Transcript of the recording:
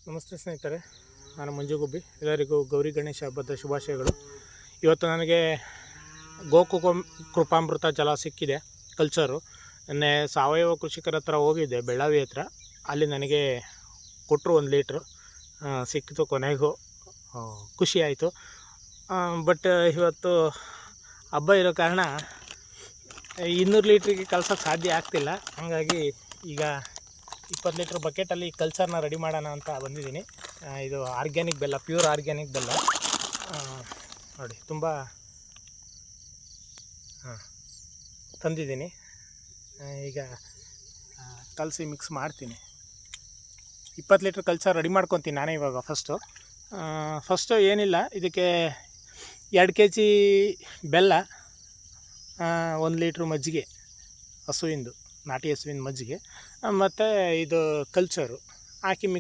ನಮಸ್ತೆ ಸ್ನೇಹಿತರೆ, ನಾನು ಮಂಜು ಗುಬ್ಬಿ. ಎಲ್ಲರಿಗೂ ಗೌರಿ ಗಣೇಶ ಹಬ್ಬದ ಶುಭಾಶಯಗಳು. ಇವತ್ತು ನನಗೆ ಕೃಪಾಮೃತ ಜಲ ಸಿಕ್ಕಿದೆ, ಕಲ್ಚರು. ನೆನ್ನೆ ಸಾವಯವ ಕೃಷಿಕರ ಹತ್ರ ಹೋಗಿದ್ದೆ, ಬೆಳ್ಳಾವಿ ಹತ್ರ. ಅಲ್ಲಿ ನನಗೆ ಕೊಟ್ಟರು 1 ಲೀಟ್ರು ಸಿಕ್ಕಿತು. ಕೊನೆಗೂ ಖುಷಿ ಆಯಿತು. ಬಟ್ ಇವತ್ತು ಹಬ್ಬ ಇರೋ ಕಾರಣ 200 ಲೀಟ್ರಿಗೆ ಕಲ್ಸೋಕ್ಕೆ ಸಾಧ್ಯ ಆಗ್ತಿಲ್ಲ. ಹಾಗಾಗಿ ಈಗ 20 ಲೀಟ್ರ್ ಬಕೆಟಲ್ಲಿ ಕಲ್ಚರ್ನ ರೆಡಿ ಮಾಡೋಣ ಅಂತ ಬಂದಿದ್ದೀನಿ. ಇದು ಆರ್ಗ್ಯಾನಿಕ್ ಬೆಲ್ಲ, ಪ್ಯೂರ್ ಆರ್ಗ್ಯಾನಿಕ್ ಬೆಲ್ಲ ನೋಡಿ, ತುಂಬ ತಂದಿದ್ದೀನಿ. ಈಗ ಕಲಸಿ ಮಿಕ್ಸ್ ಮಾಡ್ತೀನಿ. 20 ಲೀಟ್ರ್ ಕಲ್ಚರ್ ರೆಡಿ ಮಾಡ್ಕೊತೀನಿ ನಾನೇ ಇವಾಗ. ಫಸ್ಟು ಏನಿಲ್ಲ, ಇದಕ್ಕೆ 2 kg ಬೆಲ್ಲ, 1 ಲೀಟ್ರ್ ಮಜ್ಜಿಗೆ, ಹಸುವಿಂದು, ನಾಟಿ ಹಸುವಿನ ಮಜ್ಜಿಗೆ, ಮತ್ತು ಇದು ಕಲ್ಚರು ಹಾಕಿ ಮಿಕ್ಸ್